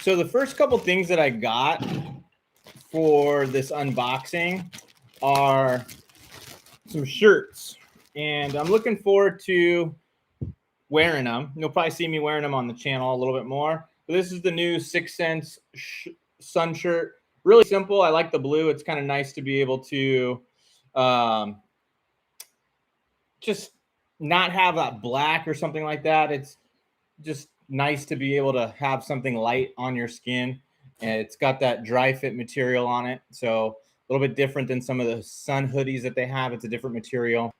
So the first couple things that I got for this unboxing are some shirts, and I'm looking forward to wearing them. You'll probably see me wearing them on the channel a little bit more. But this is the new 6 Sense sun shirt. Really simple. I like the blue. It's kind of nice to be able to just not have that black or something like that. It's just nice to be able to have something light on your skin. And it's got that dry fit material on it. So a little bit different than some of the sun hoodies that they have. It's a different material.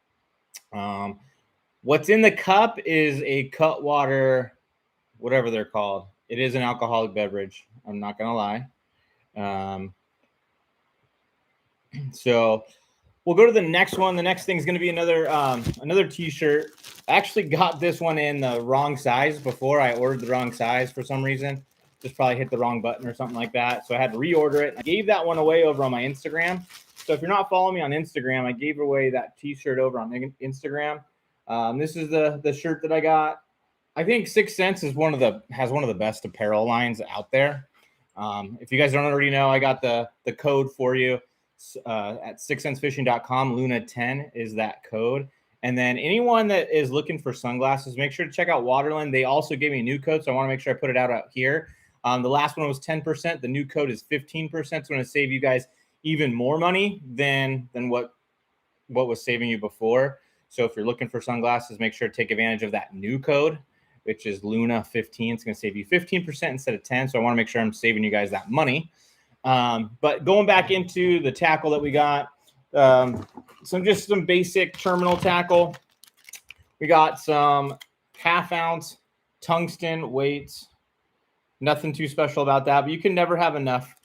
What's in the cup is a Cutwater, whatever they're called. It is an alcoholic beverage. I'm not going to lie. So we'll go to the next one. The next thing is going to be another t-shirt. I actually got this one in the wrong size before. I ordered the wrong size for some reason. Just probably hit the wrong button or something like that. So I had to reorder it. I gave that one away over on my Instagram. So if you're not following me on Instagram, I gave away that t-shirt over on Instagram. This is the shirt that I got. I think 6 Sense is has one of the best apparel lines out there. If you guys don't already know, I got the code for you at 6sensefishing.com. Luna10 is that code. And then anyone that is looking for sunglasses, make sure to check out Waterland. They also gave me a new code, so I want to make sure I put it out here. The last one was 10%. The new code is 15%. So I'm going to save you guys even more money than what was saving you before. So if you're looking for sunglasses, make sure to take advantage of that new code, which is Luna15. It's going to save you 15% instead of 10. So I want to make sure I'm saving you guys that money. But going back into the tackle that we got, some basic terminal tackle. We got some 1/2 ounce tungsten weights. Nothing too special about that, but you can never have enough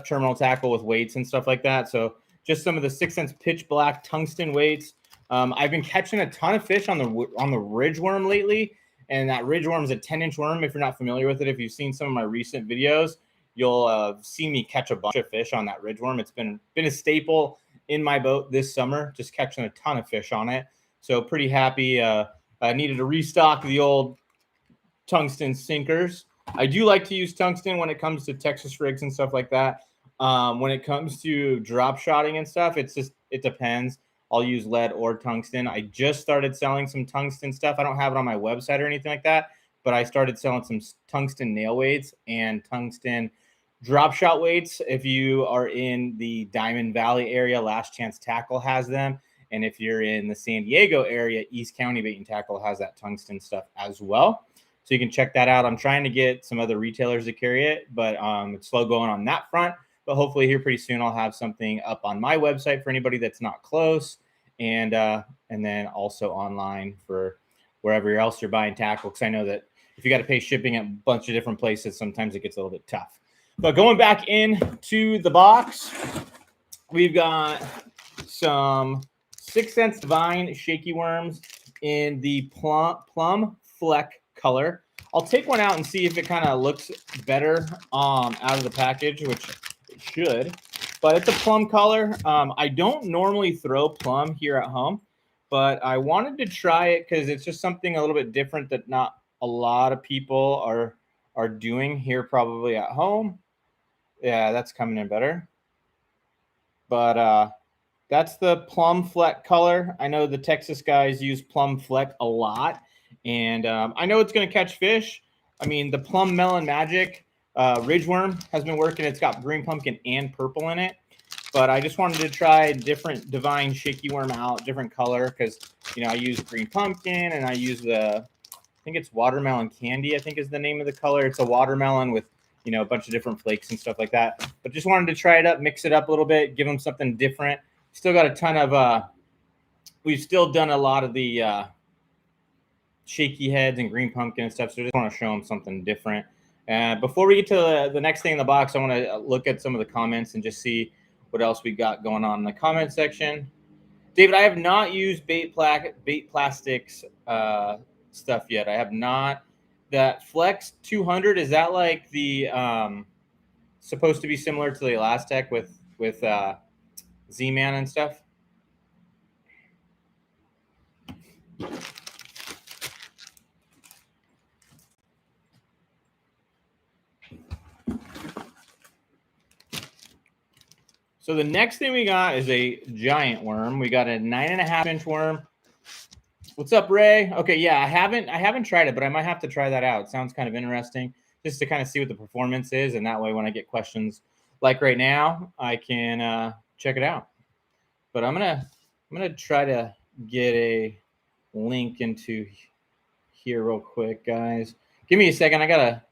terminal tackle with weights and stuff like that. So just some of the 6 Sense pitch black tungsten weights. I've been catching a ton of fish on the ridge worm lately, and that ridge worm is a 10-inch worm. If you're not familiar with it, if you've seen some of my recent videos, you'll see me catch a bunch of fish on that ridge worm. It's been a staple in my boat this summer, just catching a ton of fish on it. So pretty happy. I needed to restock the old tungsten sinkers. I do like to use tungsten when it comes to Texas rigs and stuff like that. When it comes to drop shotting and stuff, it depends. I'll use lead or tungsten. I just started selling some tungsten stuff. I don't have it on my website or anything like that, but I started selling some tungsten nail weights and tungsten drop shot weights. If you are in the Diamond Valley area, Last Chance Tackle has them. And if you're in the San Diego area, East County Bait and Tackle has that tungsten stuff as well. So you can check that out. I'm trying to get some other retailers to carry it, but it's slow going on that front. But hopefully here pretty soon I'll have something up on my website for anybody that's not close, and then also online for wherever else you're buying tackle, because I know that if you got to pay shipping at a bunch of different places, sometimes it gets a little bit tough. But going back into the box, we've got some 6 Sense Divine shaky worms in the plum fleck color. I'll take one out and see if it kind of looks better out of the package, which it should. But it's a plum color. I don't normally throw plum here at home, but I wanted to try it because it's just something a little bit different that not a lot of people are doing here probably at home. Yeah, that's coming in better. But that's the plum fleck color. I know the Texas guys use plum fleck a lot, and I know it's going to catch fish. I mean, the Plum Melon Magic ridgeworm has been working. It's got green pumpkin and purple in it, but I just wanted to try a different Divine shaky worm out, different color, because I use green pumpkin and I use I think it's watermelon candy, I think is the name of the color. It's a watermelon with a bunch of different flakes and stuff like that. But just wanted to try it up, mix it up a little bit, give them something different. Still got a ton of we've still done a lot of the shaky heads and green pumpkin and stuff, so I just want to show them something different. Before we get to the next thing in the box, I want to look at some of the comments and just see what else we got going on in the comment section. David, I have not used bait plastics stuff yet. I have not. That Flex 200, is that like the supposed to be similar to the Elastec with Z-Man and stuff? So the next thing we got is a giant worm. We got a 9.5-inch worm. What's up, Ray? Okay, yeah, I haven't tried it, but I might have to try that out. It sounds kind of interesting, just to kind of see what the performance is, and that way when I get questions like right now, I can check it out. But I'm gonna try to get a link into here real quick, guys. Give me a second. I gotta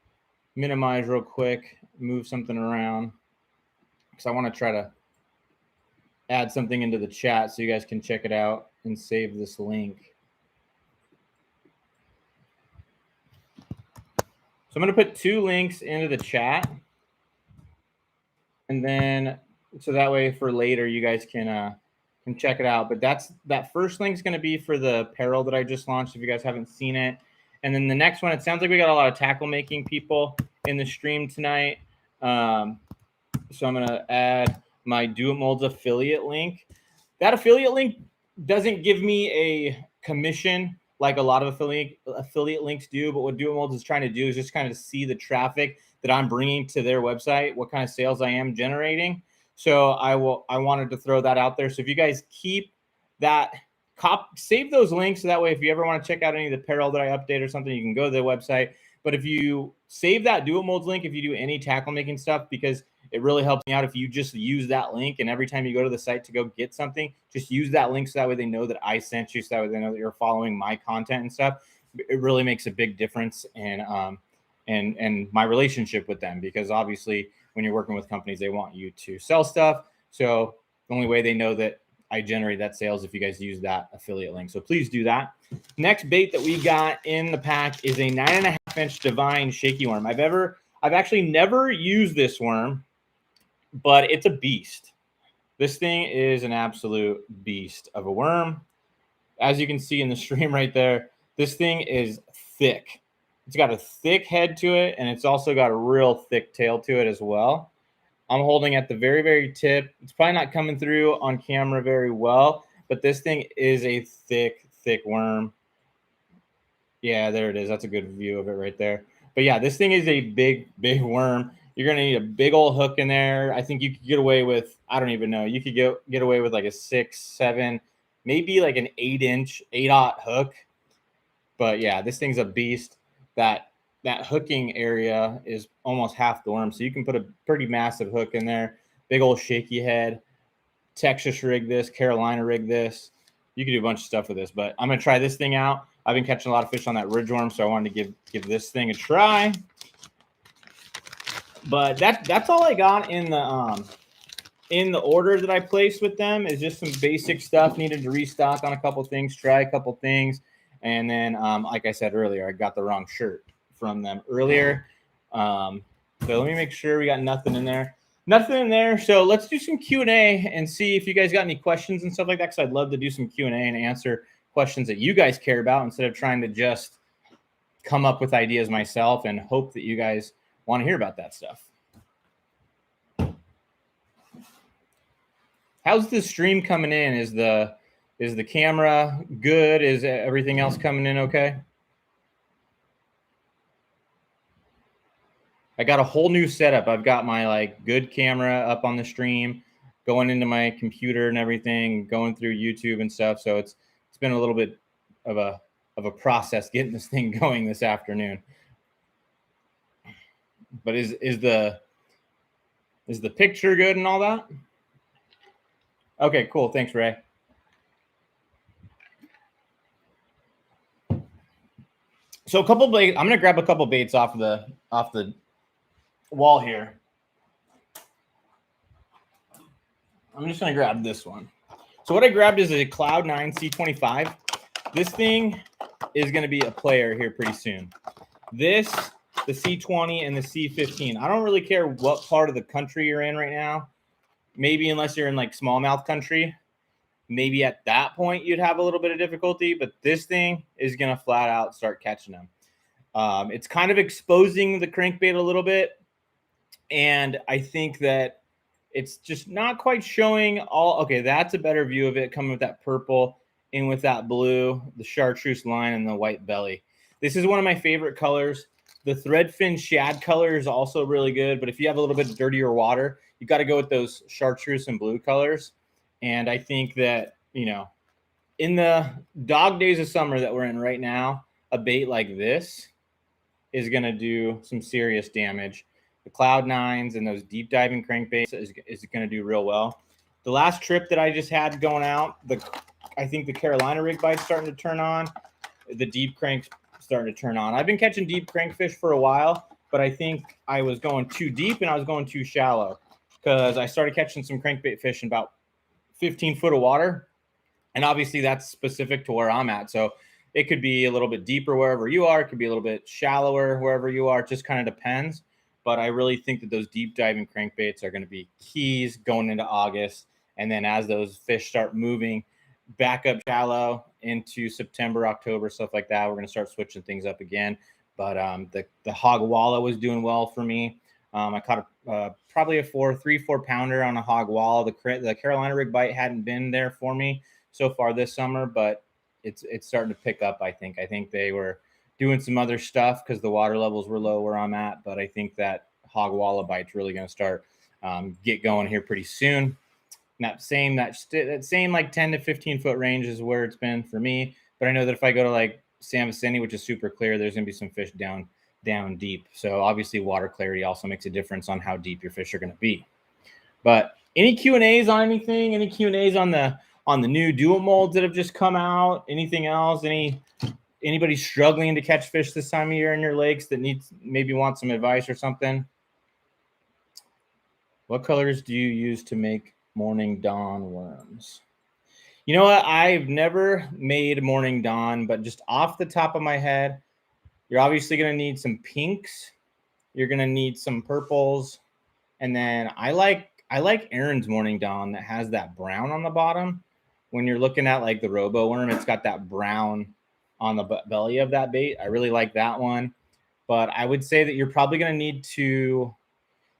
minimize real quick, move something around, because I want to try to add something into the chat so you guys can check it out and save this link. So I'm going to put 2 links into the chat, and then so that way for later you guys can check it out. But that first link is going to be for the apparel that I just launched if you guys haven't seen it. And then the next one, it sounds like we got a lot of tackle making people in the stream tonight. So I'm going to add my Do It Molds affiliate link. That affiliate link doesn't give me a commission like a lot of affiliate links do, but what Do It Molds is trying to do is just kind of see the traffic that I'm bringing to their website, what kind of sales I am generating. So I wanted to throw that out there. So if you guys keep that, save those links, so that way if you ever want to check out any of the apparel that I update or something, you can go to the website. But if you save that Do It Molds link, if you do any tackle making stuff, because it really helps me out if you just use that link, and every time you go to the site to go get something, just use that link so that way they know that I sent you, so that way they know that you're following my content and stuff. It really makes a big difference in and my relationship with them, because obviously when you're working with companies, they want you to sell stuff. So the only way they know that I generate that sales if you guys use that affiliate link. So please do that. Next bait that we got in the pack is a 9.5-inch Divine shaky worm. I've actually never used this worm, but it's a beast. This thing is an absolute beast of a worm. As you can see in the stream right there, this thing is thick. It's got a thick head to it, and it's also got a real thick tail to it as well. I'm holding at the very, very tip. It's probably not coming through on camera very well, but this thing is a thick, thick worm. Yeah, there it is. That's a good view of it right there. But yeah, this thing is a big, big worm. You're going to need a big old hook in there. I think you could get away with, I don't even know. You could get away with like a 6, 7, maybe like an 8-inch, 8/0 hook. But yeah, this thing's a beast. That hooking area is almost half the worm. So you can put a pretty massive hook in there. Big old shaky head. Texas rig this, Carolina rig this. You can do a bunch of stuff with this, but I'm going to try this thing out. I've been catching a lot of fish on that ridge worm, so I wanted to give this thing a try. But that's all I got in the order that I placed with them, is just some basic stuff. Needed to restock on a couple things, try a couple things, and then like I said earlier, I got the wrong shirt from them earlier. So let me make sure we got nothing in there. Nothing in there. So let's do some Q&A and see if you guys got any questions and stuff like that, because I'd love to do some Q&A and answer questions that you guys care about, instead of trying to just come up with ideas myself and hope that you guys want to hear about that stuff. How's the stream coming in? Is the camera good? Is everything else coming in okay? I got a whole new setup. I've got my good camera up on the stream, going into my computer and everything, going through YouTube and stuff. So it's been a little bit of a process getting this thing going this afternoon. But is the picture good and all that? Okay, cool. Thanks, Ray. So a couple baits. I'm gonna grab a couple baits off the wall here. I'm just gonna grab this one. So what I grabbed is a Cloud 9 C25. This thing is gonna be a player here pretty soon. This, the C20 and the C15. I don't really care what part of the country you're in right now. Maybe unless you're in smallmouth country, maybe at that point you'd have a little bit of difficulty, but this thing is going to flat out start catching them. It's kind of exposing the crankbait a little bit, and I think that it's just not quite showing all. Okay, that's a better view of it, coming with that purple in with that blue, the chartreuse line and the white belly. This is one of my favorite colors. The thread fin shad color is also really good, but if you have a little bit dirtier water, you got to go with those chartreuse and blue colors. And I think that, you know, in the dog days of summer that we're in right now, a bait like this is going to do some serious damage. The Cloud 9s and those deep diving crankbaits is going to do real well. The last trip that I just had going out, I think the Carolina rig bite's starting to turn on. The deep crank's starting to turn on. I've been catching deep crankfish for a while, but I think I was going too deep and I was going too shallow because I started catching some crankbait fish in about 15 foot of water. And obviously that's specific to where I'm at. So it could be a little bit deeper wherever you are. It could be a little bit shallower wherever you are. It just kind of depends. But I really think that those deep diving crankbaits are going to be keys going into August. And then as those fish start moving back up shallow into September, October, stuff like that, we're going to start switching things up again. But the hog walla was doing well for me. I caught probably a 3-4 pounder on a hog walla. The Carolina rig bite hadn't been there for me so far this summer, but it's starting to pick up. I think they were doing some other stuff because the water levels were low where I'm at. But I think that hog walla bite's really going to start get going here pretty soon. And that same like 10 to 15 foot range is where it's been for me. But I know that if I go to like San Vicente, which is super clear, there's going to be some fish down deep. So obviously water clarity also makes a difference on how deep your fish are going to be. But any Q&As on anything? Any Q&As on the new dual molds that have just come out? Anything else? Anybody struggling to catch fish this time of year in your lakes that maybe want some advice or something? What colors do you use to make morning dawn worms? You know what? I've never made morning dawn, but just off the top of my head, you're obviously going to need some pinks. You're going to need some purples. And then I like Aaron's morning dawn that has that brown on the bottom. When you're looking at like the robo worm, it's got that brown on the belly of that bait. I really like that one. But I would say that you're probably going to need to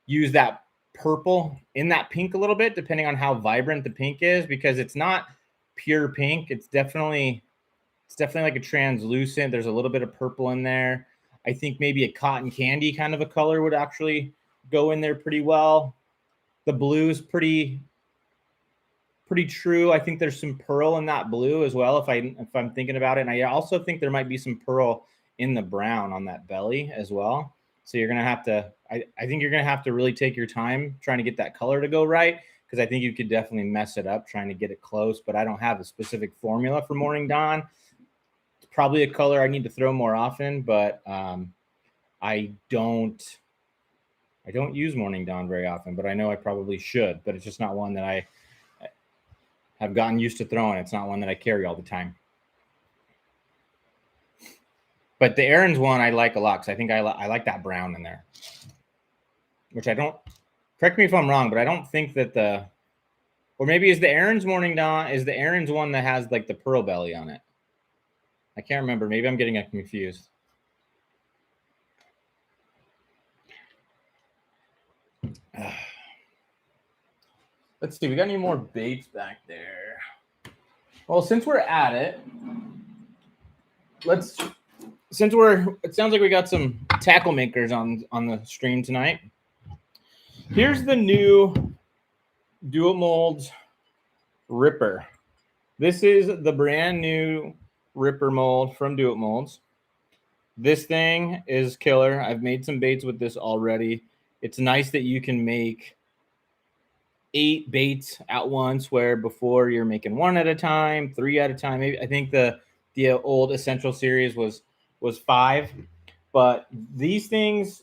use that purple in that pink a little bit, depending on how vibrant the pink is, because it's not pure pink. It's definitely like a translucent. There's a little bit of purple in there. I think maybe a cotton candy kind of a color would actually go in there pretty well. The blue is pretty true. I think there's some pearl in that blue as well, if I'm thinking about it. And I also think there might be some pearl in the brown on that belly as well. So you're going to have to, I think you're going to have to really take your time trying to get that color to go right, because I think you could definitely mess it up trying to get it close. But I don't have a specific formula for morning dawn. It's probably a color I need to throw more often, but I don't use morning dawn very often, but I know I probably should. But it's just not one that I have gotten used to throwing. It's not one that I carry all the time. But the Aaron's one I like a lot, because I think I like that brown in there, which I don't, correct me if I'm wrong, but I don't think that or maybe is the Aaron's morning dawn, is the Aaron's one that has like the pearl belly on it? I can't remember. Maybe I'm getting it confused. Let's see. We got any more baits back there? Well, since we're at it, it sounds like we got some tackle makers on the stream tonight. Here's the new Dual Molds Ripper. This is the brand new Ripper mold from Dual Molds. This thing is killer. I've made some baits with this already. It's nice that you can make 8 baits at once, where before you're making 1 at a time, 3 at a time. Maybe I think the old Essential series was 5, but these things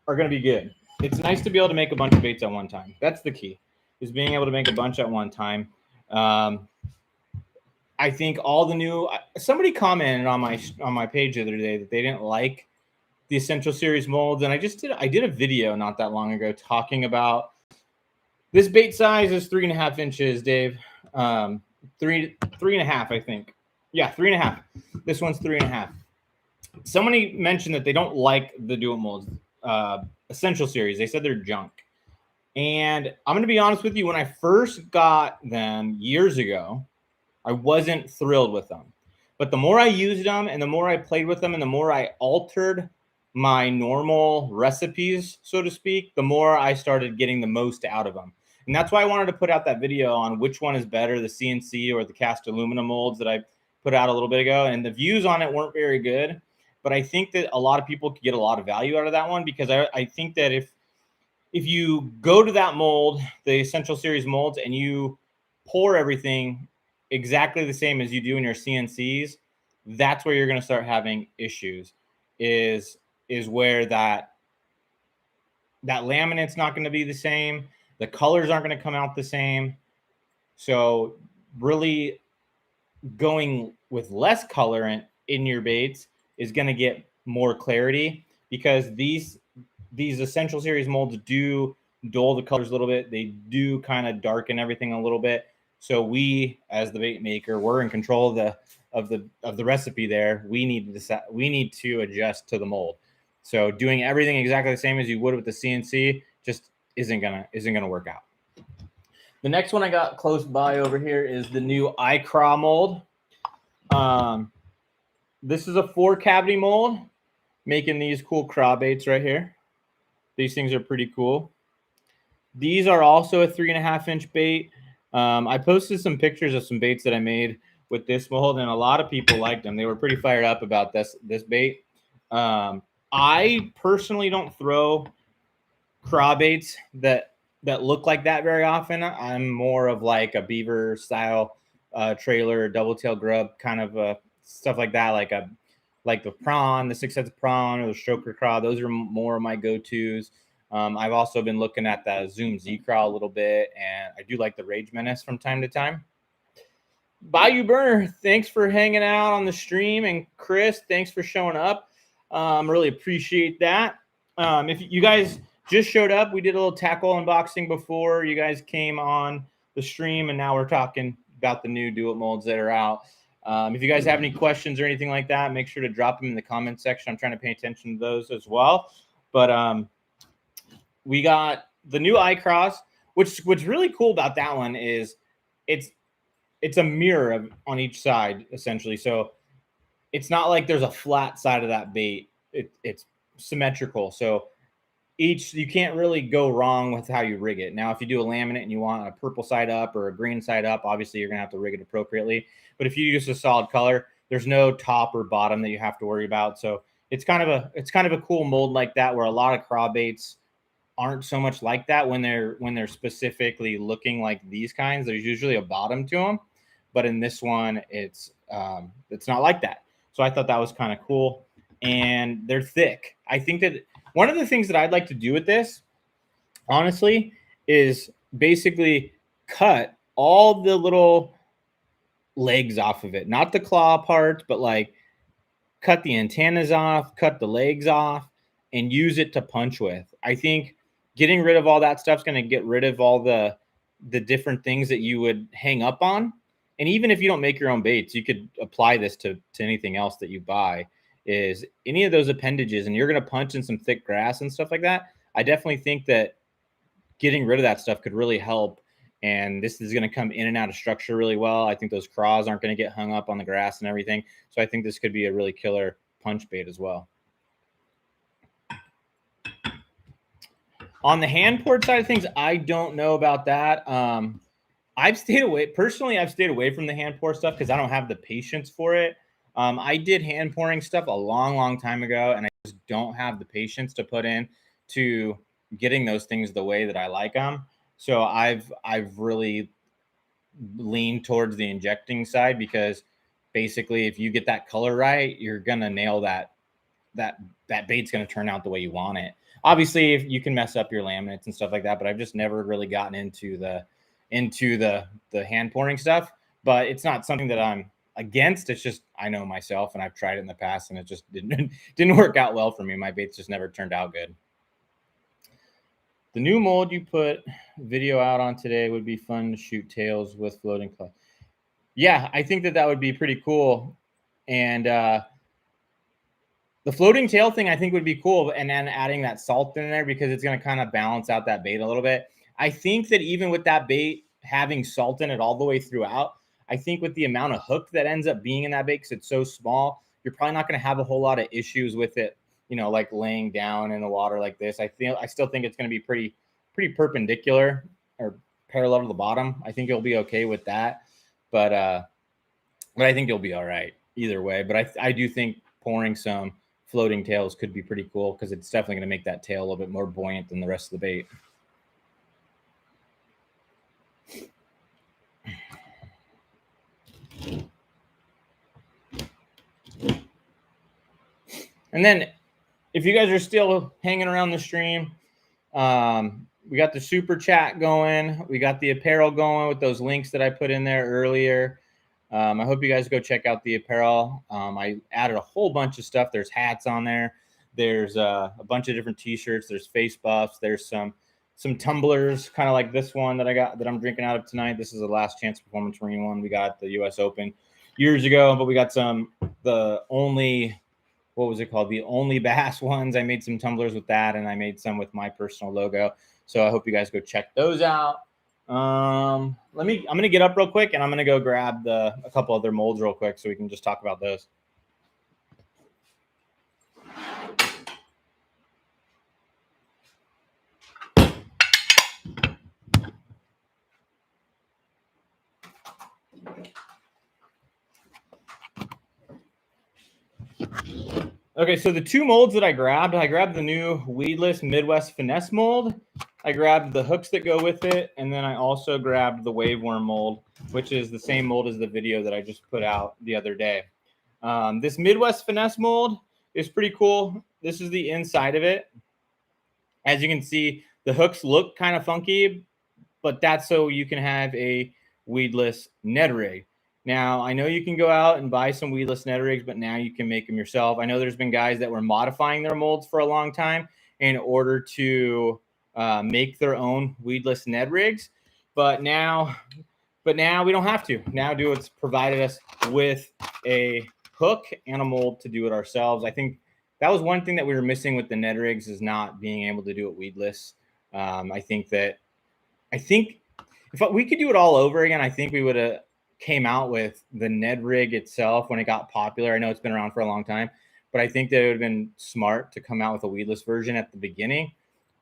are going to be good. It's nice to be able to make a bunch of baits at one time. That's the key, is being able to make a bunch at one time. I think all the new, somebody commented on my page the other day that they didn't like the Essential series molds, and I did a video not that long ago talking about this bait size is 3.5 inches, Dave. 3.5, I think. Yeah, 3.5. This one's 3.5. Somebody mentioned that they don't like the Dual Molds Essential series. They said they're junk. And I'm going to be honest with you. When I first got them years ago, I wasn't thrilled with them. But the more I used them and the more I played with them and the more I altered my normal recipes, so to speak, the more I started getting the most out of them. And that's why I wanted to put out that video on which one is better, the CNC or the cast aluminum molds that I put out a little bit ago. And the views on it weren't very good, but I think that a lot of people could get a lot of value out of that one, because I think that if you go to that mold, the Essential Series molds, and you pour everything exactly the same as you do in your CNCs, that's where you're going to start having issues. Is where that laminate's not going to be the same. The colors aren't going to come out the same. So really going with less colorant in your baits is going to get more clarity, because these Essential Series molds do dull the colors a little bit. They do kind of darken everything a little bit. So we, as the bait maker, we're in control of the recipe there. We need to adjust to the mold. So doing everything exactly the same as you would with the CNC just isn't gonna work out. The next one I got close by over here is the new Craw mold. This is a 4-cavity mold, making these cool craw baits right here. These things are pretty cool. These are also a 3.5-inch bait. I posted some pictures of some baits that I made with this mold, and a lot of people liked them. They were pretty fired up about this bait. I personally don't throw craw baits that look like that very often. I'm more of like a beaver style trailer, double tail grub kind of stuff like that, like the prawn, the 6 heads of prawn, or the stroker craw. Those are more of my go-tos. I've also been looking at the Zoom Z Craw a little bit, and I do like the Rage Menace from time to time. Bayou Burner, thanks for hanging out on the stream, and Chris, thanks for showing up. Really appreciate that. If you guys just showed up, we did a little tackle unboxing before you guys came on the stream, and now we're talking about the new Do It molds that are out. If you guys have any questions or anything like that, make sure to drop them in the comment section. I'm trying to pay attention to those as well. But we got the new Craws, what's really cool about that one is it's a mirror on each side, essentially. So it's not like there's a flat side of that bait. It's symmetrical. So you can't really go wrong with how you rig it. Now, if you do a laminate and you want a purple side up or a green side up, obviously you're gonna have to rig it appropriately. But if you use a solid color, there's no top or bottom that you have to worry about. So it's kind of a cool mold like that, where a lot of craw baits aren't so much like that. When they're specifically looking like these kinds, there's usually a bottom to them, but in this one, it's not like that. So I thought that was kind of cool, and they're thick. I think that one of the things that I'd like to do with this, honestly, is basically cut all the little legs off of it, not the claw parts, but like cut the antennas off, cut the legs off, and use it to punch with. I think getting rid of all that stuff is going to get rid of all the different things that you would hang up on. And even if you don't make your own baits, you could apply this to anything else that you buy. Is any of those appendages, and you're going to punch in some thick grass and stuff like that. I definitely think that getting rid of that stuff could really help. And this is going to come in and out of structure really well. I think those craws aren't going to get hung up on the grass and everything. So I think this could be a really killer punch bait as well. On the hand poured side of things, I don't know about that. I've stayed away from the hand pour stuff because I don't have the patience for it. I did hand pouring stuff a long time ago, and I just don't have the patience to put in to getting those things the way that I like them. So I've really leaned towards the injecting side, because basically if you get that color right, you're gonna nail that bait's gonna turn out the way you want it. Obviously, if you can mess up your laminates and stuff like that, but I've just never really gotten into the hand pouring stuff. But it's not something that I'm against. It's just I know myself, and I've tried it in the past, and it just didn't work out well for me. My baits just never turned out good. The new mold you put video out on today would be fun to shoot tails with floating clay. Yeah, I think that would be pretty cool. And the floating tail thing I think would be cool, and then adding that salt in there, because it's going to kind of balance out that bait a little bit. I think that even with that bait having salt in it all the way throughout, I think with the amount of hook that ends up being in that bait, because it's so small, you're probably not going to have a whole lot of issues with it you know, like laying down in the water like this. I still think it's going to be pretty perpendicular or parallel to the bottom. I think you'll be okay with that, but I think you'll be all right either way. But I do think pouring some floating tails could be pretty cool because it's definitely going to make that tail a little bit more buoyant than the rest of the bait. And then if you guys are still hanging around the stream, we got the super chat going. We got the apparel going with those links that I put in there earlier. I hope you guys go check out the apparel. I added a whole bunch of stuff. There's hats on there. There's a bunch of different t-shirts. There's face buffs. There's some tumblers, kind of like this one that I got that I'm drinking out of tonight. This is the Last Chance Performance Marine one. We got the US Open years ago, but we got the only, what was it called? The only bass ones. I made some tumblers with that, and I made some with my personal logo. So I hope you guys go check those out. I'm gonna get up real quick and I'm gonna go grab a couple other molds real quick so we can just talk about those. Okay, so the two molds that I grabbed the new weedless Midwest Finesse mold. I grabbed the hooks that go with it, and then I also grabbed the wave worm mold, which is the same mold as the video that I just put out the other day. This Midwest Finesse mold is pretty cool. This is the inside of it. As you can see, the hooks look kind of funky, but that's so you can have a weedless Ned rig. Now, I know you can go out and buy some weedless Ned rigs, but now you can make them yourself. I know there's been guys that were modifying their molds for a long time in order to make their own weedless Ned rigs, but now we don't have to. Now Duo's provided us with a hook and a mold to do it ourselves. I think that was one thing that we were missing with the Ned rigs, is not being able to do it weedless. I think if we could do it all over again, I think we would have came out with the Ned rig itself when it got popular. I know it's been around for a long time, but I think that it would have been smart to come out with a weedless version at the beginning.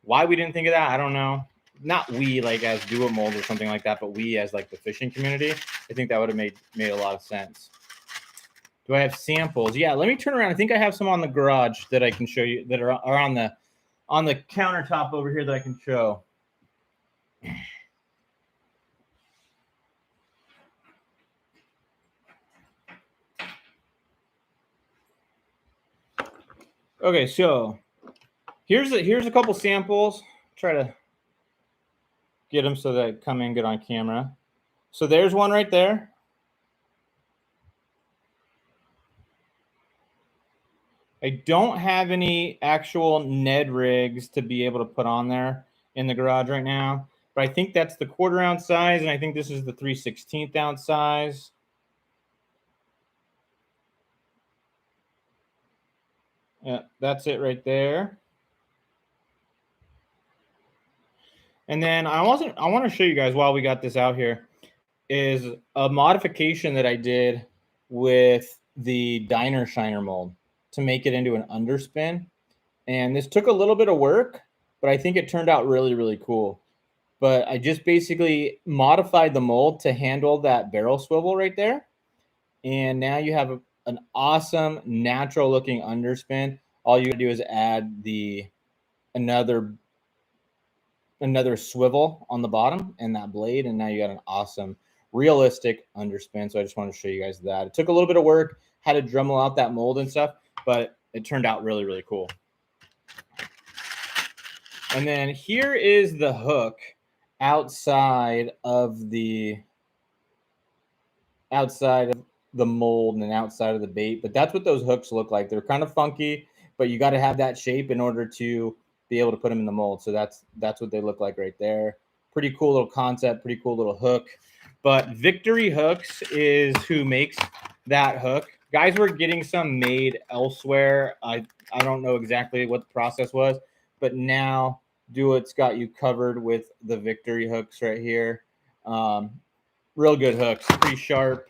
Why we didn't think of that, I don't know. Not we like as Duo Mold or something like that, but we as like the fishing community. I think that would have made a lot of sense. Do I have samples? Yeah, let me turn around. I think I have some on the garage that I can show you, that are on the countertop over here that I can show. Okay, so here's a couple samples. Try to get them so that I come in good on camera. So there's one right there. I don't have any actual Ned rigs to be able to put on there in the garage right now, but I think that's the 1/4 ounce size, and I think this is the 3/16 ounce size. Yeah, that's it right there. And then I want to show you guys, while we got this out here, is a modification that I did with the Diner Shiner mold to make it into an underspin. And this took a little bit of work, but I think it turned out really, really cool. But I just basically modified the mold to handle that barrel swivel right there. And now you have an awesome natural looking underspin. All you do is add another swivel on the bottom and that blade, and now you got an awesome realistic underspin. So I just wanted to show you guys that. It took a little bit of work, had to Dremel out that mold and stuff, but it turned out really, really cool. And then here is the hook outside of the mold and outside of the bait. But that's what those hooks look like. They're kind of funky, but you got to have that shape in order to be able to put them in the mold. So that's what they look like right there. Pretty cool little concept, pretty cool little hook. But Victory Hooks is who makes that hook. Guys were getting some made elsewhere. I don't know exactly what the process was, but now Duo's got you covered with the Victory Hooks right here. Real good hooks, pretty sharp.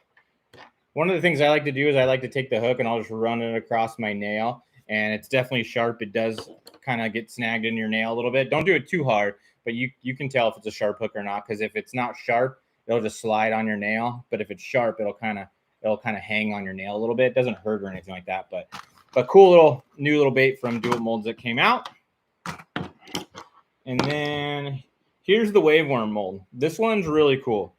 One of the things I like to do is I like to take the hook and I'll just run it across my nail. and it's definitely sharp. It does kind of get snagged in your nail a little bit. Don't do it too hard, but you can tell if it's a sharp hook or not, because if it's not sharp, it'll just slide on your nail. But if it's sharp, it'll kind of hang on your nail a little bit. It doesn't hurt or anything like that. But cool new little bait from Do It Molds that came out. And then here's the wave worm mold. This one's really cool.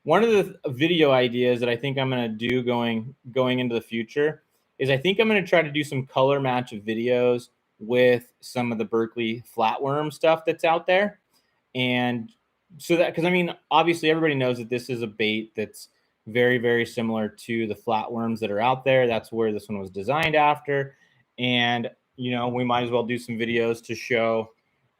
One of the video ideas that I think I'm going to do going into the future is I think I'm going to try to do some color match videos with some of the Berkley flatworm stuff that's out there. And so that, because I mean, obviously everybody knows that this is a bait that's very, very similar to the flatworms that are out there. That's where this one was designed after. And, you know, we might as well do some videos to show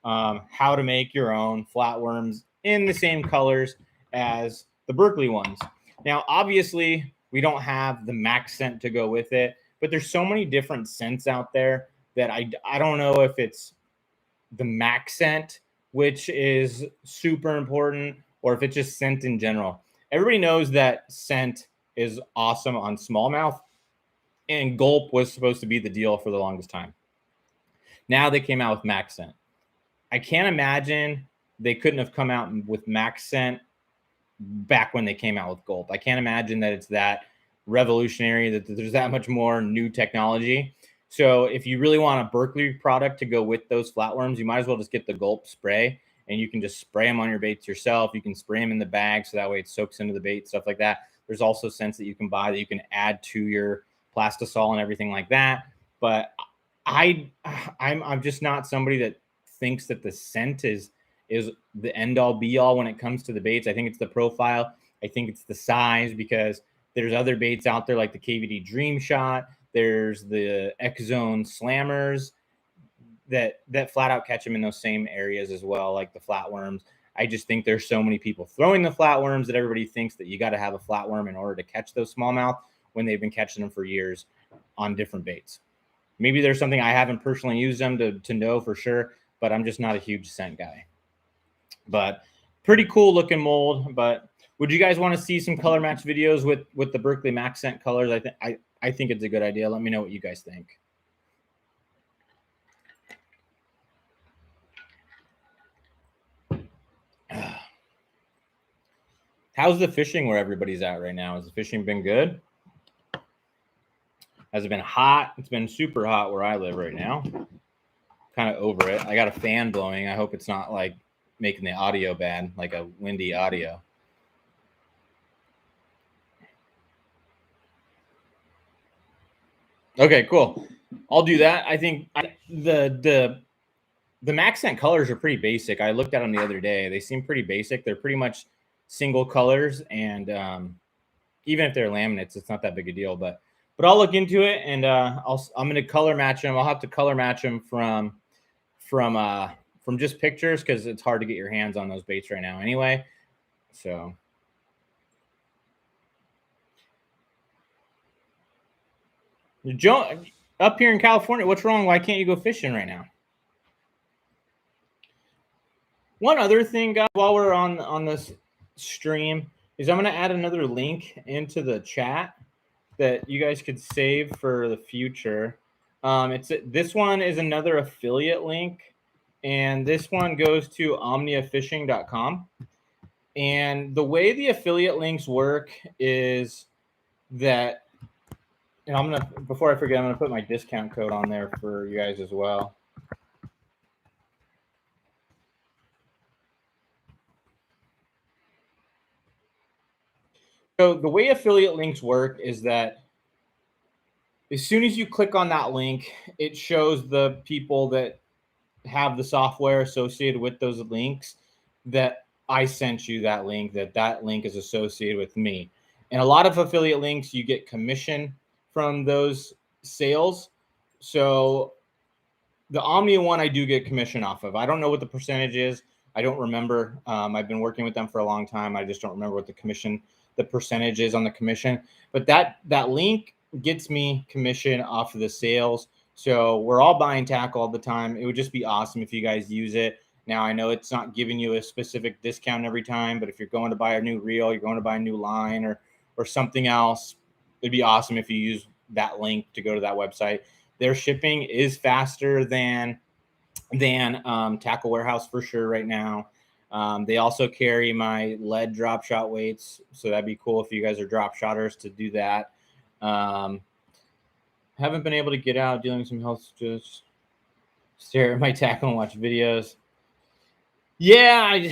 how to make your own flatworms in the same colors as the Berkley ones. Now, obviously, we don't have the max scent to go with it, but there's so many different scents out there that I don't know if it's the max scent, which is super important, or if it's just scent in general. Everybody knows that scent is awesome on smallmouth, and gulp was supposed to be the deal for the longest time. Now they came out with max scent. I can't imagine they couldn't have come out with max scent back when they came out with gulp. I can't imagine that it's that revolutionary, that there's that much more new technology. So if you really want a Berkley product to go with those flatworms, you might as well just get the gulp spray, and you can just spray them on your baits yourself. You can spray them in the bag so that way it soaks into the bait, stuff like that. There's also scents that you can buy that you can add to your plastisol and everything like that. But I'm just not somebody that thinks that the scent is the end all be all when it comes to the baits. I think it's the profile. I think it's the size, because there's other baits out there like the KVD Dream Shot. There's the X Zone Slammers that flat out catch them in those same areas as well, like the flatworms. I just think there's so many people throwing the flatworms that everybody thinks that you got to have a flatworm in order to catch those smallmouth when they've been catching them for years on different baits. Maybe there's something I haven't personally used them to know for sure, but I'm just not a huge scent guy. But pretty cool looking mold. But would you guys want to see some color match videos with the Berkley Max Scent colors? I think it's a good idea. Let me know what you guys think. How's the fishing where everybody's at right now? Has the fishing been good? Has it been hot? It's been super hot where I live right now. Kind of over it. I got a fan blowing. I hope it's not like making the audio bad, like a windy audio. Okay, cool. I'll do that. I think the Max Scent colors are pretty basic. I looked at them the other day. They seem pretty basic. They're pretty much single colors, and even if they're laminates, it's not that big a deal. But I'll look into it, and I'm going to color match them. I'll have to color match them from just pictures, because it's hard to get your hands on those baits right now anyway. So Joe, up here in California, what's wrong? Why can't you go fishing right now? One other thing, guys, while we're on this stream, is I'm going to add another link into the chat that you guys could save for the future. This one is another affiliate link, and this one goes to omniafishing.com. And the way the affiliate links work is that, and before I forget, I'm gonna put my discount code on there for you guys as well. So the way affiliate links work is that as soon as you click on that link, it shows the people that have the software associated with those links that I sent you that link, that link is associated with me. And a lot of affiliate links, you get commission from those sales. So the Omnia one, I do get commission off of. I don't know what the percentage is. I don't remember. I've been working with them for a long time. I just don't remember what the percentage is on the commission. But that link gets me commission off of the sales. So we're all buying tackle all the time. It would just be awesome if you guys use it. Now, I know it's not giving you a specific discount every time, but if you're going to buy a new reel, you're going to buy a new line or something else, it'd be awesome if you use that link to go to that website. Their shipping is faster than Tackle Warehouse for sure right now. They also carry my lead drop shot weights, so that'd be cool if you guys are drop shotters to do that. Haven't been able to get out, dealing with some health, just stare at my tackle and watch videos. Yeah,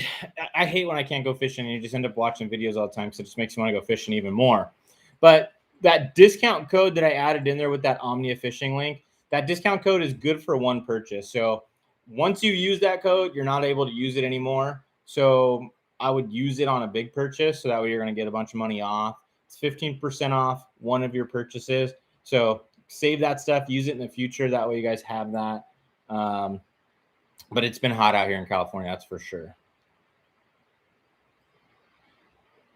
I hate when I can't go fishing and you just end up watching videos all the time, so it just makes me want to go fishing even more. But that discount code that I added in there with that Omnia fishing link, that discount code is good for one purchase. So once you use that code, you're not able to use it anymore. So I would use it on a big purchase, so that way you're going to get a bunch of money off. It's 15% off one of your purchases. So save that stuff, use it in the future. That way you guys have that. But it's been hot out here in California, that's for sure.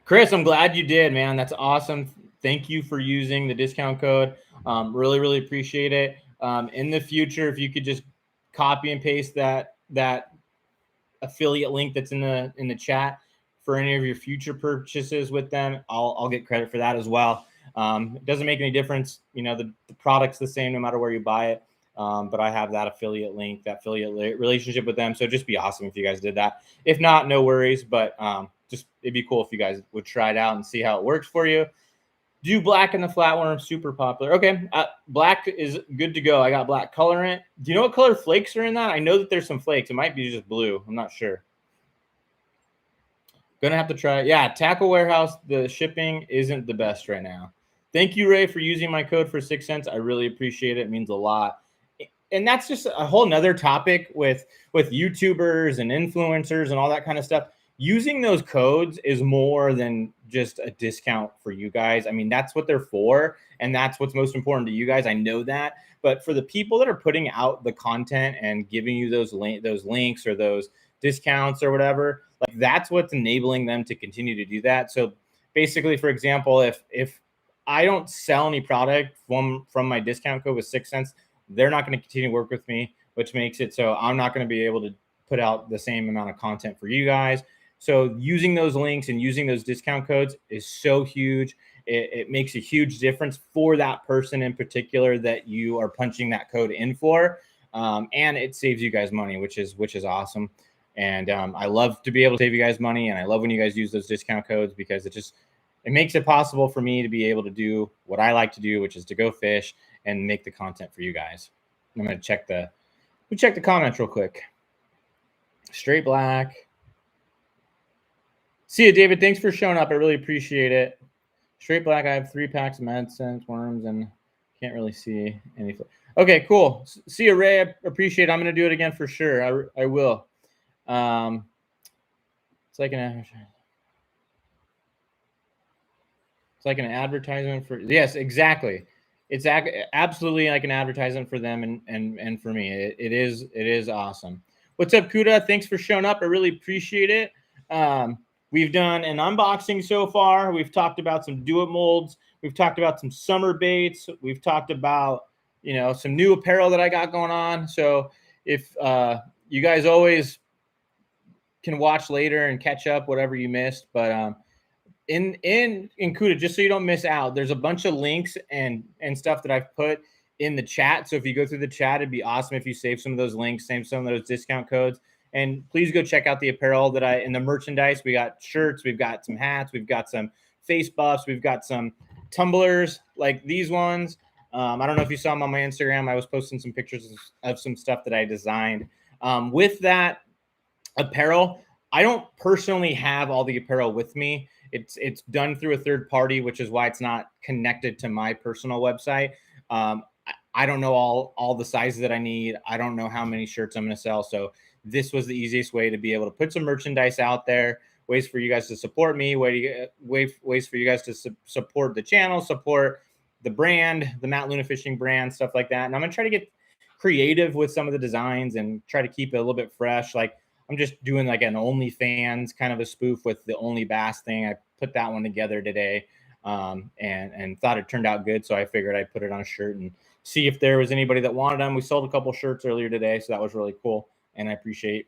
Chris, I'm glad you did, man. That's awesome. Thank you for using the discount code. Really, really appreciate it. In the future, if you could just copy and paste that affiliate link that's in the chat for any of your future purchases with them, I'll get credit for that as well. It doesn't make any difference. You know, the product's the same no matter where you buy it. But I have that affiliate link, that affiliate relationship with them. So it'd just be awesome if you guys did that. If not, no worries. But just it'd be cool if you guys would try it out and see how it works for you. Do black in the flatworm, super popular. Okay, black is good to go. I got black colorant. Do you know what color flakes are in that? I know that there's some flakes. It might be just blue. I'm not sure. Gonna have to try it. Yeah, Tackle Warehouse, the shipping isn't the best right now. Thank you, Ray, for using my code for 6 cents. I really appreciate it. It means a lot. And that's just a whole nother topic with YouTubers and influencers and all that kind of stuff. Using those codes is more than just a discount for you guys. I mean, that's what they're for, and that's what's most important to you guys. I know that. But for the people that are putting out the content and giving you those links or those discounts or whatever, like that's what's enabling them to continue to do that. So basically, for example, if I don't sell any product from my discount code with 6 cents, they're not going to continue to work with me, which makes it so I'm not going to be able to put out the same amount of content for you guys. So using those links and using those discount codes is so huge. It makes a huge difference for that person in particular that you are punching that code in for. And it saves you guys money, which is awesome. And I love to be able to save you guys money. And I love when you guys use those discount codes because it makes it possible for me to be able to do what I like to do, which is to go fish and make the content for you guys. I'm going to check the comments real quick. Straight black. See you, David. Thanks for showing up. I really appreciate it. Straight black. I have 3 packs of medicines, worms, and can't really see anything. Okay, cool. See you, Ray. I appreciate it. I'm going to do it again for sure. I will. It's like an advertisement for, yes, exactly. It's absolutely like an advertisement for them and for me. It is awesome. What's up, Kuda? Thanks for showing up. I really appreciate it. We've done an unboxing so far. We've talked about some do-it molds. We've talked about some summer baits. We've talked about, some new apparel that I got going on. So if you guys always can watch later and catch up whatever you missed, but in Kuda, just so you don't miss out, there's a bunch of links and stuff that I've put in the chat. So if you go through the chat, it'd be awesome if you save some of those links, save some of those discount codes, and please go check out the apparel in the merchandise. We got shirts, we've got some hats, we've got some face buffs, we've got some tumblers like these ones. I don't know if you saw them on my Instagram. I was posting some pictures of some stuff that I designed. With that apparel, I don't personally have all the apparel with me. It's done through a third party, which is why it's not connected to my personal website. I don't know all the sizes that I need. I don't know how many shirts I'm going to sell. So this was the easiest way to be able to put some merchandise out there, ways for you guys to support me, ways for you guys to support the channel, support the brand, the Matt Luna Fishing brand, stuff like that. And I'm going to try to get creative with some of the designs and try to keep it a little bit fresh. Like I'm just doing like an OnlyFans kind of a spoof with the Only Bass thing. I put that one together today and thought it turned out good. So I figured I'd put it on a shirt and see if there was anybody that wanted them. We sold a couple shirts earlier today, so that was really cool. And I appreciate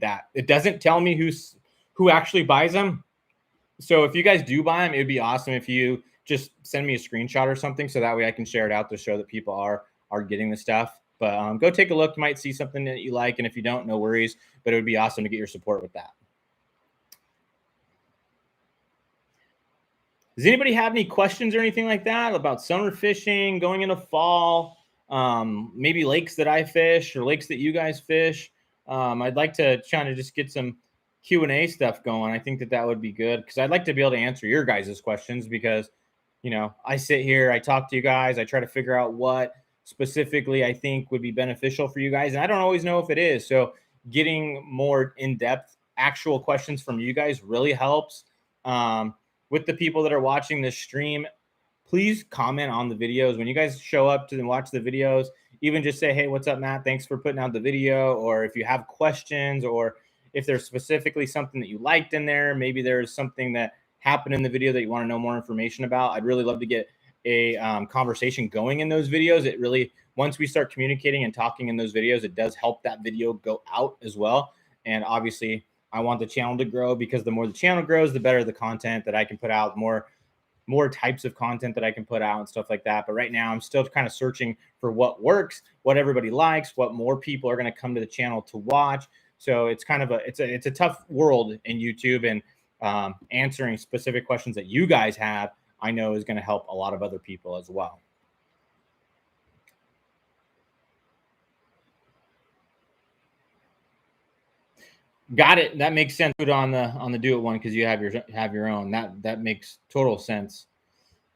that. It doesn't tell me who actually buys them. So if you guys do buy them, it would be awesome if you just send me a screenshot or something. So that way I can share it out to show that people are are getting the stuff. But go take a look. You might see something that you like, and if you don't, no worries. But it would be awesome to get your support with that. Does anybody have any questions or anything like that about summer fishing, going into fall, maybe lakes that I fish or lakes that you guys fish? I'd like to kind of just get some Q&A stuff going. I think that that would be good because I'd like to be able to answer your guys' questions because, you know, I sit here, I talk to you guys, I try to figure out what specifically I think would be beneficial for you guys. And I don't always know if it is. So getting more in-depth actual questions from you guys really helps. With the people that are watching this stream, please comment on the videos. When you guys show up to watch the videos, even just say, hey, what's up, Matt? Thanks for putting out the video. Or if you have questions, or if there's specifically something that you liked in there, maybe there's something that happened in the video that you want to know more information about. I'd really love to get a conversation going in those videos. It really, once we start communicating and talking in those videos, it does help that video go out as well. And obviously, I want the channel to grow because the more the channel grows, the better the content that I can put out, more types of content that I can put out and stuff like that. But right now I'm still kind of searching for what works, what everybody likes, what more people are going to come to the channel to watch. So it's kind of it's a tough world in YouTube, and answering specific questions that you guys have, I know is going to help a lot of other people as well. Got it. That makes sense. Put on the do it one because you have your own. That makes total sense.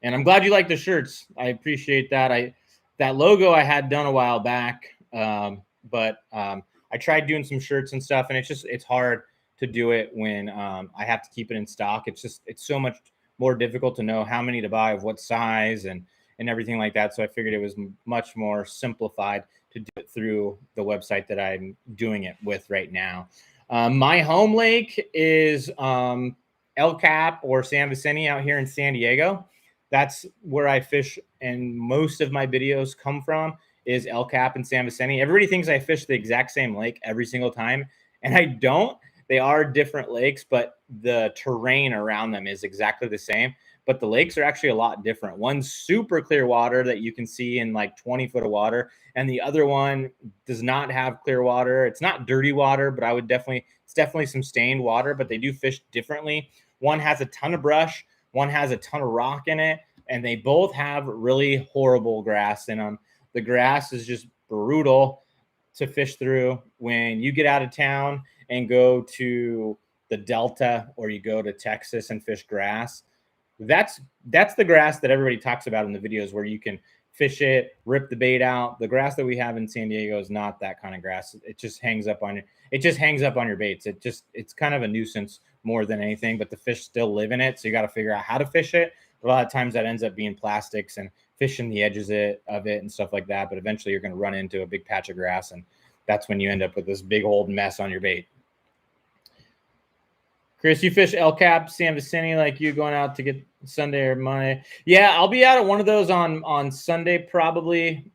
And I'm glad you like the shirts. I appreciate that. That logo I had done a while back, but I tried doing some shirts and stuff, and it's hard to do it when I have to keep it in stock. It's so much more difficult to know how many to buy, of what size, and everything like that. So I figured it was much more simplified to do it through the website that I'm doing it with right now. My home lake is El Cap or San Vicente out here in San Diego. That's where I fish, and most of my videos come from is El Cap and San Vicente. Everybody thinks I fish the exact same lake every single time, and I don't. They are different lakes, but the terrain around them is exactly the same. But the lakes are actually a lot different. One's super clear water that you can see in like 20 foot of water, and the other one does not have clear water. It's not dirty water, but it's definitely some stained water, but they do fish differently. One has a ton of brush, one has a ton of rock in it, and they both have really horrible grass in them. The grass is just brutal to fish through. When you get out of town and go to the Delta or you go to Texas and fish grass, that's the grass that everybody talks about in the videos where you can fish it, rip the bait out. The grass that we have in San Diego is not that kind of grass. It just hangs up on your baits. It's kind of a nuisance more than anything, but the fish still live in it. So you got to figure out how to fish it. A lot of times that ends up being plastics and fishing the edges of it and stuff like that. But eventually you're going to run into a big patch of grass, and that's when you end up with this big old mess on your bait. Chris, you fish El Cap, San Vicente, like you going out to get Sunday or Monday? Yeah, I'll be out at one of those on Sunday probably.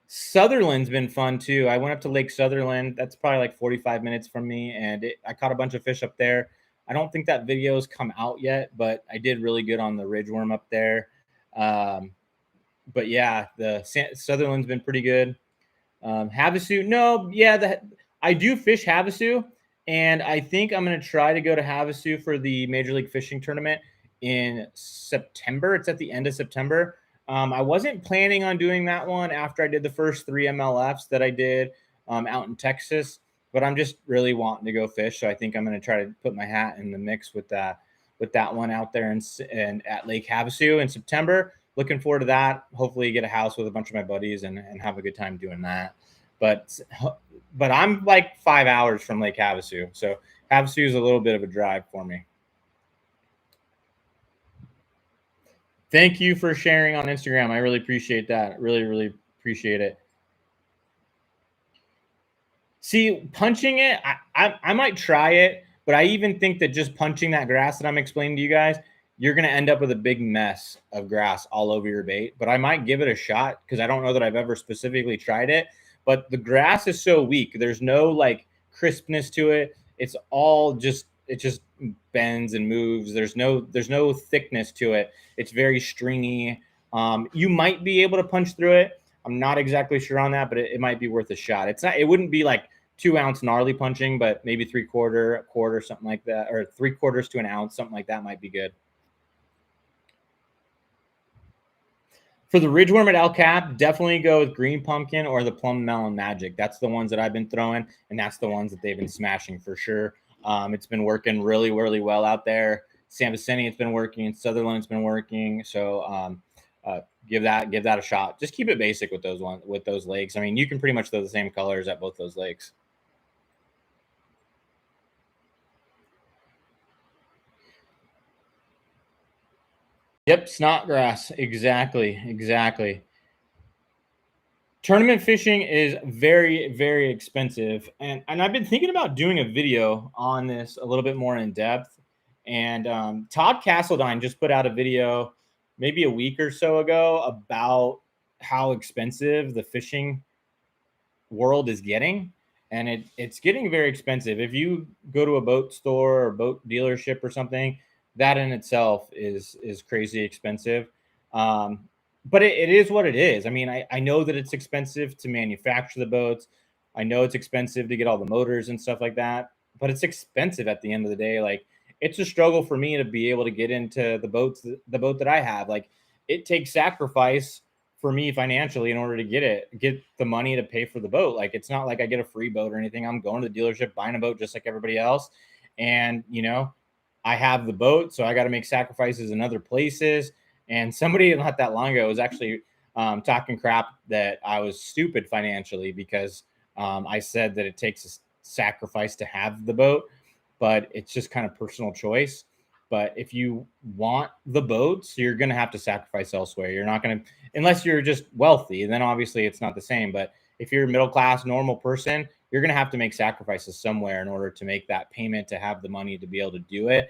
Sutherland's been fun too. I went up to Lake Sutherland. That's probably like 45 minutes from me, and I caught a bunch of fish up there. I don't think that video's come out yet, but I did really good on the ridgeworm up there. But yeah, Sutherland's been pretty good. Havasu, no, yeah, I do fish Havasu. And I think I'm going to try to go to Havasu for the Major League Fishing Tournament in September. It's at the end of September. I wasn't planning on doing that one after I did the first 3 MLFs that I did out in Texas, but I'm just really wanting to go fish. So I think I'm going to try to put my hat in the mix with that one out there and at Lake Havasu in September. Looking forward to that. Hopefully get a house with a bunch of my buddies and have a good time doing that. But I'm like 5 hours from Lake Havasu. So Havasu is a little bit of a drive for me. Thank you for sharing on Instagram. I really appreciate that. Really, really appreciate it. See, punching it, I might try it, but I even think that just punching that grass that I'm explaining to you guys, you're going to end up with a big mess of grass all over your bait. But I might give it a shot because I don't know that I've ever specifically tried it. But the grass is so weak. There's no like crispness to it. It's all just bends and moves. There's no thickness to it. It's very stringy. You might be able to punch through it, I'm not exactly sure on that, but it might be worth a shot. It wouldn't be like 2-ounce gnarly punching, but maybe 3/4, a quarter, something like that, or 3/4 to an ounce, something like that might be good. For the ridgeworm at El Cap, definitely go with green pumpkin or the plum melon magic. That's the ones that I've been throwing, and that's the ones that they've been smashing for sure. It's been working really, really well out there. San Vicente, it's been working. Sutherland, it's been working. So give that a shot. Just keep it basic with those lakes. I mean, you can pretty much throw the same colors at both those lakes. Yep, snodgrass. Exactly. Tournament fishing is very, very expensive, and I've been thinking about doing a video on this a little bit more in depth. And Todd Castledine just put out a video maybe a week or so ago about how expensive the fishing world is getting, and it's getting very expensive. If you go to a boat store or boat dealership or something, that in itself is crazy expensive. Um, but it is what it is. I mean, I know that it's expensive to manufacture the boats. I know it's expensive to get all the motors and stuff like that, but it's expensive at the end of the day. Like, it's a struggle for me to be able to get into the boat that I have. Like, it takes sacrifice for me financially in order to get the money to pay for the boat. Like, it's not like I get a free boat or anything. I'm going to the dealership, buying a boat just like everybody else. And, I have the boat, so I got to make sacrifices in other places. And somebody not that long ago was actually talking crap that I was stupid financially because I said that it takes a sacrifice to have the boat, but it's just kind of personal choice. But if you want the boats, you're going to have to sacrifice elsewhere. You're not going to, unless you're just wealthy, then obviously it's not the same. But if you're a middle class, normal person, you're going to have to make sacrifices somewhere in order to make that payment to have the money to be able to do it.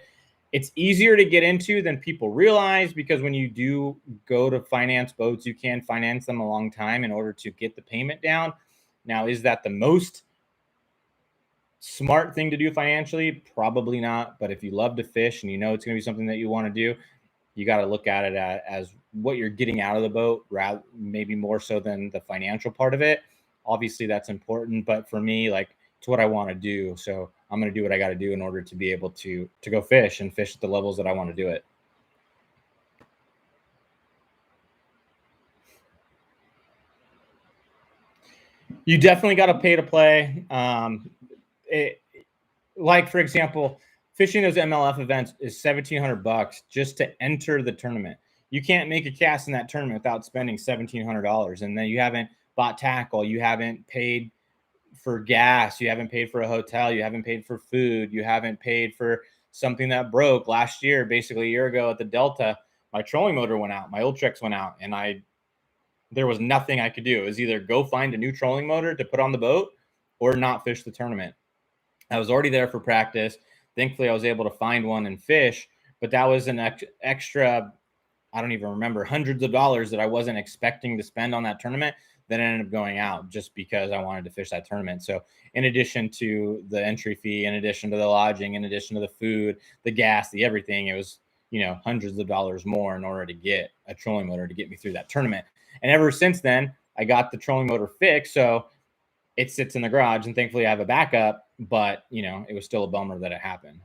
It's easier to get into than people realize, because when you do go to finance boats, you can finance them a long time in order to get the payment down. Now, is that the most smart thing to do financially? Probably not. But if you love to fish and you know it's going to be something that you want to do, you got to look at it as what you're getting out of the boat, rather maybe more so than the financial part of it. Obviously, that's important, but for me, like, it's what I want to do. So I'm going to do what I got to do in order to be able to go fish and fish at the levels that I want to do it. You definitely got to pay to play. Like, for example, fishing those MLF events is $1,700 just to enter the tournament. You can't make a cast in that tournament without spending $1,700, and then you haven't bought tackle, you haven't paid for gas, you haven't paid for a hotel, you haven't paid for food, you haven't paid for something that broke last year. Basically, a year ago at the Delta, my trolling motor went out, my Ultrex went out, and there was nothing I could do. It was either go find a new trolling motor to put on the boat or not fish the tournament. I was already there for practice. Thankfully, I was able to find one and fish, but that was an extra, I don't even remember, hundreds of dollars that I wasn't expecting to spend on that tournament that ended up going out just because I wanted to fish that tournament. So in addition to the entry fee, in addition to the lodging, in addition to the food, the gas, the everything, it was, hundreds of dollars more in order to get a trolling motor to get me through that tournament. And ever since then, I got the trolling motor fixed. So it sits in the garage, and thankfully I have a backup, but it was still a bummer that it happened.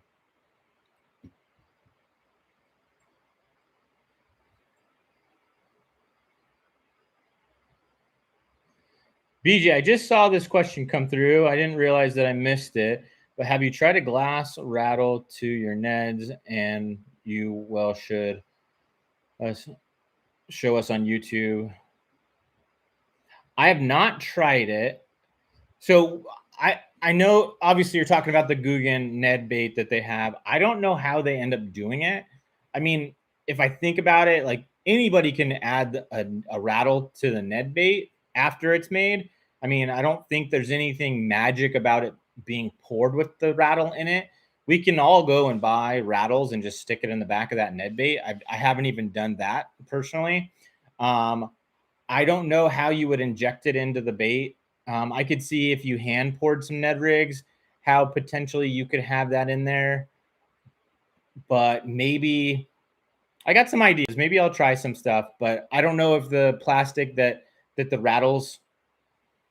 BJ, I just saw this question come through. I didn't realize that I missed it, but have you tried a glass rattle to your Neds? And you should show us on YouTube. I have not tried it. So I know obviously you're talking about the Guggen Ned bait that they have. I don't know how they end up doing it. I mean, if I think about it, like, anybody can add a rattle to the Ned bait after it's made. I mean, I don't think there's anything magic about it being poured with the rattle in it. We can all go and buy rattles and just stick it in the back of that Ned bait. I haven't even done that personally. I don't know how you would inject it into the bait. I could see if you hand poured some Ned rigs, how potentially you could have that in there. But maybe I got some ideas. Maybe I'll try some stuff, but I don't know if the plastic that that the rattles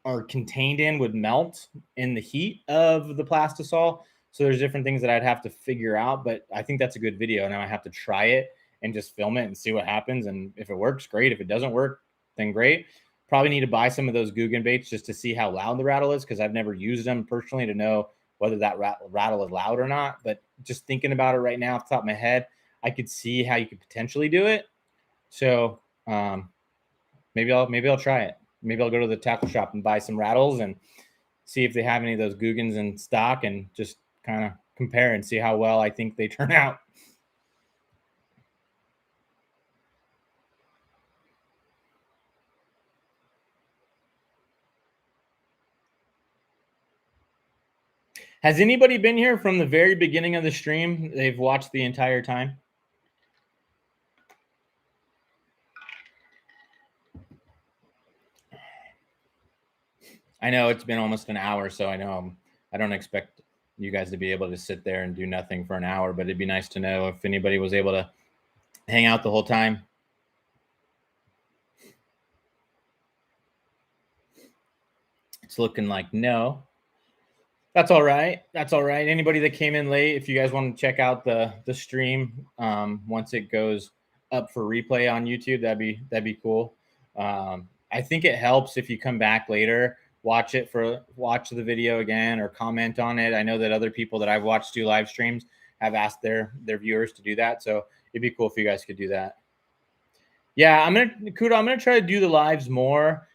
are contained in would melt in the heat of the plastisol. So there's different things that I'd have to figure out, but I think that's a good video. Now I have to try it and just film it and see what happens. And if it works, great. If it doesn't work, then great. Probably need to buy some of those Guggen baits just to see how loud the rattle is, because I've never used them personally to know whether that rattle is loud or not. But just thinking about it right now off the top of my head, I could see how you could potentially do it. So maybe I'll try it. Maybe I'll go to the tackle shop and buy some rattles and see if they have any of those Guggens in stock and just kind of compare and see how well I think they turn out. Has anybody been here from the very beginning of the stream? They've watched the entire time? I know it's been almost an hour, so I know I don't expect you guys to be able to sit there and do nothing for an hour, but it'd be nice to know if anybody was able to hang out the whole time. It's looking like no. That's all right. That's all right. Anybody that came in late, if you guys want to check out the stream once it goes up for replay on YouTube, that'd be cool. I think it helps if you come back later, watch the video again or comment on it. I know that other people that I've watched do live streams have asked their viewers to do that, so it'd be cool if you guys could do that. Yeah, I'm gonna try to do the lives more.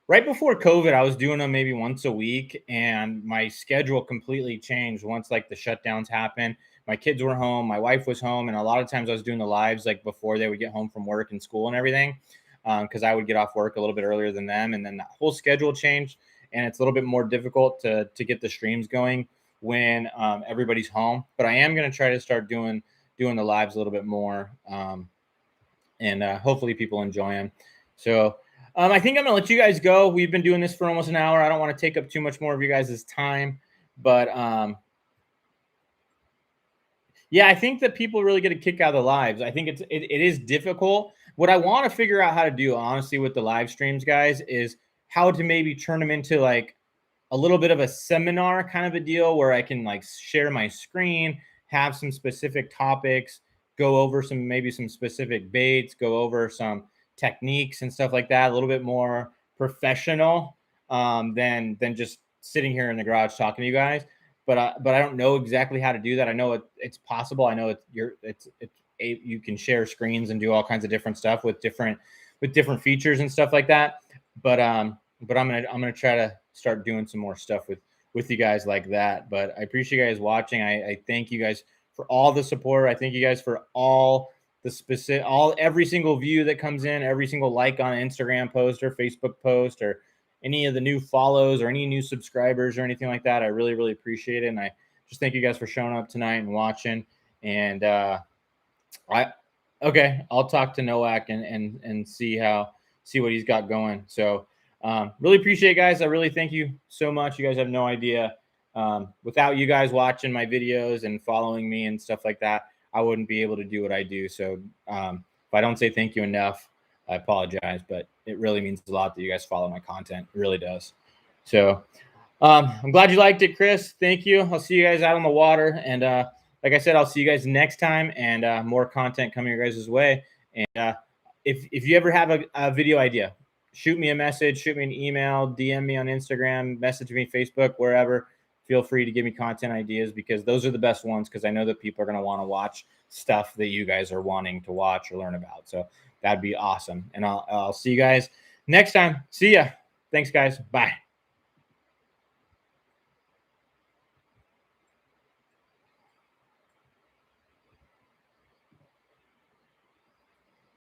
Right before COVID, I was doing them maybe once a week, and my schedule completely changed once like the shutdowns happened. My kids were home, my wife was home, and a lot of times I was doing the lives like before they would get home from work and school and everything, because I would get off work a little bit earlier than them, and then that whole schedule changed, and it's a little bit more difficult to get the streams going when everybody's home. But I am going to try to start doing the lives a little bit more, and hopefully people enjoy them. So. I think I'm going to let you guys go. We've been doing this for almost an hour. I don't want to take up too much more of you guys' time. But, yeah, I think that people really get a kick out of the lives. I think it is difficult. What I want to figure out how to do, honestly, with the live streams, guys, is how to maybe turn them into, like, a little bit of a seminar kind of a deal where I can, like, share my screen, have some specific topics, go over maybe some specific baits, go over some techniques and stuff like that, a little bit more professional than just sitting here in the garage talking to you guys. But I don't know exactly how to do that. I know it's possible. I know you can share screens and do all kinds of different stuff with different features and stuff like that. But I'm gonna try to start doing some more stuff with you guys like that. But I appreciate you guys watching. I thank you guys for all the support. I thank you guys for all every single view that comes in, every single like on an Instagram post or Facebook post, or any of the new follows or any new subscribers or anything like that. I really, really appreciate it. And I just thank you guys for showing up tonight and watching. And I'll talk to Nowak and see what he's got going. So really appreciate it, guys. I really thank you so much. You guys have no idea. Without you guys watching my videos and following me and stuff like that, I wouldn't be able to do what I do. So if I don't say thank you enough, I apologize, but it really means a lot that you guys follow my content. It really does. So I'm glad you liked it, Chris. Thank you. I'll see you guys out on the water. And like I said, I'll see you guys next time, and more content coming your guys' way. And if you ever have a video idea, shoot me a message, shoot me an email, DM me on Instagram, message me Facebook, wherever. Feel free to give me content ideas, because those are the best ones, because I know that people are going to want to watch stuff that you guys are wanting to watch or learn about. So that'd be awesome. And I'll see you guys next time. See ya. Thanks, guys. Bye.